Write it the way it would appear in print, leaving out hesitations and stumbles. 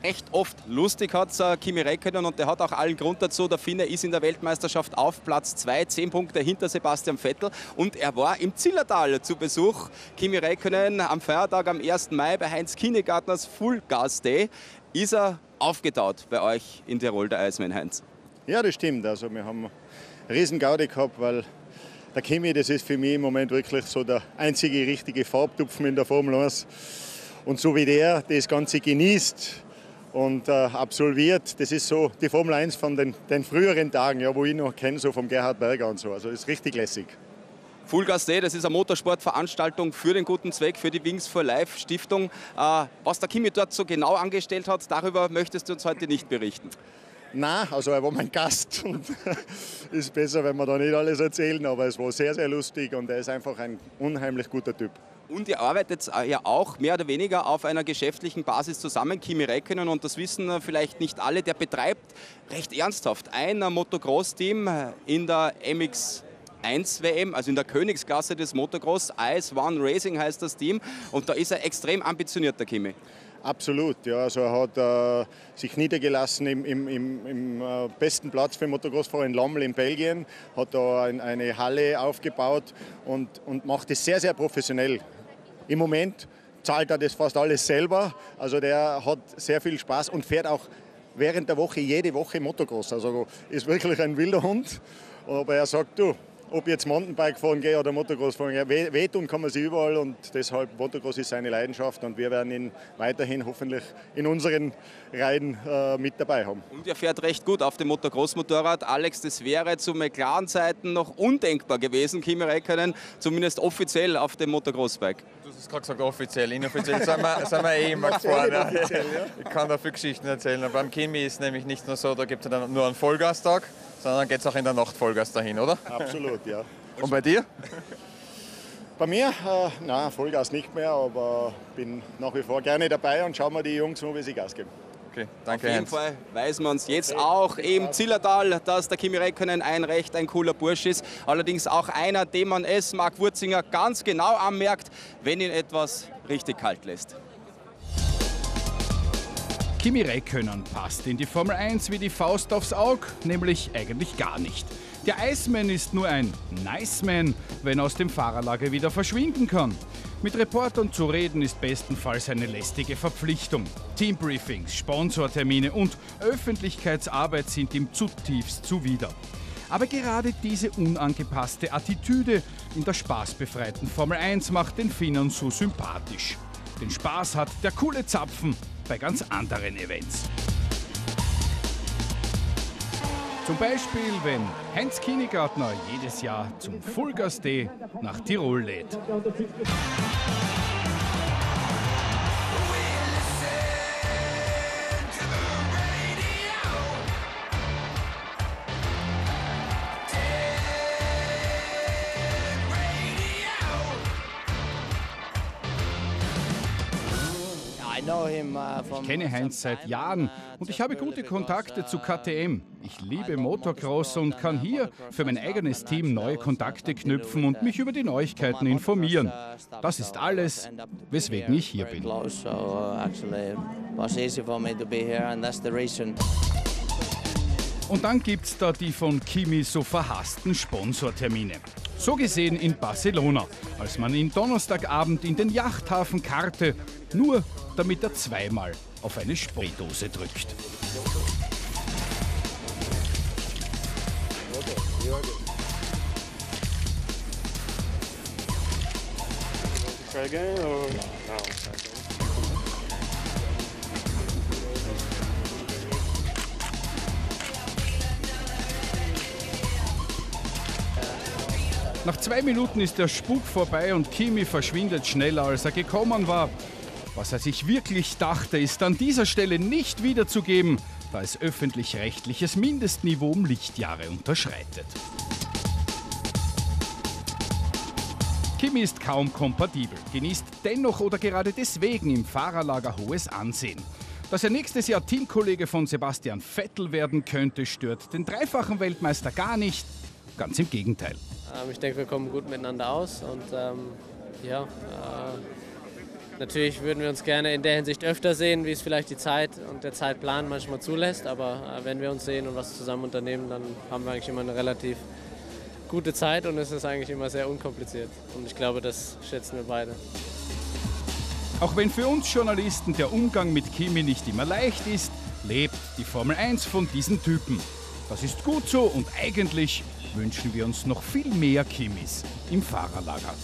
recht oft lustig hat, Kimi Räikkönen, und der hat auch allen Grund dazu. Der Finne ist in der Weltmeisterschaft auf Platz 2, 10 Punkte hinter Sebastian Vettel, und er war im Zillertal zu Besuch. Kimi Räikkönen am Feiertag am 1. Mai bei Heinz Kinnegartners Full Gas Day. Ist er aufgetaut bei euch in Tirol, der Iceman, Heinz? Ja, das stimmt. Also wir haben eine riesen Gaudi gehabt, weil der Kimi, das ist für mich im Moment wirklich so der einzige richtige Farbtupfen in der Formel 1. Und so wie der das Ganze genießt und absolviert, das ist so die Formel 1 von den früheren Tagen, ja, wo ich noch kenne, so vom Gerhard Berger und so. Also das ist richtig lässig. Full Gas Day, das ist eine Motorsportveranstaltung für den guten Zweck, für die Wings for Life Stiftung. Was der Kimi dort so genau angestellt hat, darüber möchtest du uns heute nicht berichten. Nein, also er war mein Gast und ist besser, wenn wir da nicht alles erzählen, aber es war sehr, sehr lustig und er ist einfach ein unheimlich guter Typ. Und ihr arbeitet ja auch mehr oder weniger auf einer geschäftlichen Basis zusammen, Kimi Räikkönen, und das wissen vielleicht nicht alle, der betreibt recht ernsthaft ein Motocross-Team in der MX1 WM, also in der Königsklasse des Motocross. IS-1 Racing heißt das Team, und da ist er extrem ambitioniert, der Kimi. Absolut, ja, also er hat sich niedergelassen im besten Platz für Motocrossfahrer in Lommel in Belgien, hat da eine Halle aufgebaut und macht es sehr, sehr professionell. Im Moment zahlt er das fast alles selber, also der hat sehr viel Spaß und fährt auch während der Woche, jede Woche Motocross, also ist wirklich ein wilder Hund, aber er sagt, du, ob jetzt Mountainbike fahren gehe oder Motocross fahren gehe, wehtun kann man sich überall, und deshalb Motocross ist seine Leidenschaft und wir werden ihn weiterhin hoffentlich in unseren Reihen mit dabei haben. Und er fährt recht gut auf dem Motocross-Motorrad. Alex, das wäre zu McLaren-Zeiten noch undenkbar gewesen, Kimi Räikkönen, zumindest offiziell auf dem Motocross-Bike. Du hast gerade gesagt offiziell, inoffiziell sind wir eh immer gefahren. Ja. Ich kann da viele Geschichten erzählen, aber beim Kimi ist es nämlich nicht nur so, da gibt es dann nur einen Vollgastag, sondern geht es auch in der Nacht Vollgas dahin, oder? Absolut, ja. Und bei dir? Bei mir? Nein, Vollgas nicht mehr, aber bin nach wie vor gerne dabei und schauen wir die Jungs an, wie sie Gas geben. Okay, danke. Auf jeden Fall weiß man es jetzt auch im Zillertal, dass der Kimi Räikkönen ein cooler Bursch ist. Allerdings auch einer, dem man es, Marc Wurzinger, ganz genau anmerkt, wenn ihn etwas richtig kalt lässt. Kimi Räikkönen passt in die Formel 1 wie die Faust aufs Auge, nämlich eigentlich gar nicht. Der Iceman ist nur ein Niceman, wenn er aus dem Fahrerlager wieder verschwinden kann. Mit Reportern zu reden ist bestenfalls eine lästige Verpflichtung. Teambriefings, Sponsortermine und Öffentlichkeitsarbeit sind ihm zutiefst zuwider. Aber gerade diese unangepasste Attitüde in der spaßbefreiten Formel 1 macht den Finnern so sympathisch. Den Spaß hat der coole Zapfen bei ganz anderen Events. Zum Beispiel, wenn Heinz Kinnegartner jedes Jahr zum Full Gas Day nach Tirol lädt. Ich kenne Heinz seit Jahren und ich habe gute Kontakte zu KTM. Ich liebe Motocross und kann hier für mein eigenes Team neue Kontakte knüpfen und mich über die Neuigkeiten informieren. Das ist alles, weswegen ich hier bin. Und dann gibt's da die von Kimi so verhassten Sponsortermine. So gesehen in Barcelona, als man ihn Donnerstagabend in den Yachthafen karrte, nur damit er zweimal auf eine Spraydose drückt. Nach 2 Minuten ist der Spuk vorbei und Kimi verschwindet schneller, als er gekommen war. Was er sich wirklich dachte, ist an dieser Stelle nicht wiederzugeben, da es öffentlich-rechtliches Mindestniveau um Lichtjahre unterschreitet. Kimi ist kaum kompatibel, genießt dennoch oder gerade deswegen im Fahrerlager hohes Ansehen. Dass er nächstes Jahr Teamkollege von Sebastian Vettel werden könnte, stört den dreifachen Weltmeister gar nicht. Ganz im Gegenteil. Ich denke, wir kommen gut miteinander aus und Natürlich würden wir uns gerne in der Hinsicht öfter sehen, wie es vielleicht die Zeit und der Zeitplan manchmal zulässt. Aber wenn wir uns sehen und was zusammen unternehmen, dann haben wir eigentlich immer eine relativ gute Zeit und es ist eigentlich immer sehr unkompliziert. Und ich glaube, das schätzen wir beide. Auch wenn für uns Journalisten der Umgang mit Kimi nicht immer leicht ist, lebt die Formel 1 von diesen Typen. Das ist gut so und eigentlich wünschen wir uns noch viel mehr Kimis im Fahrerlager.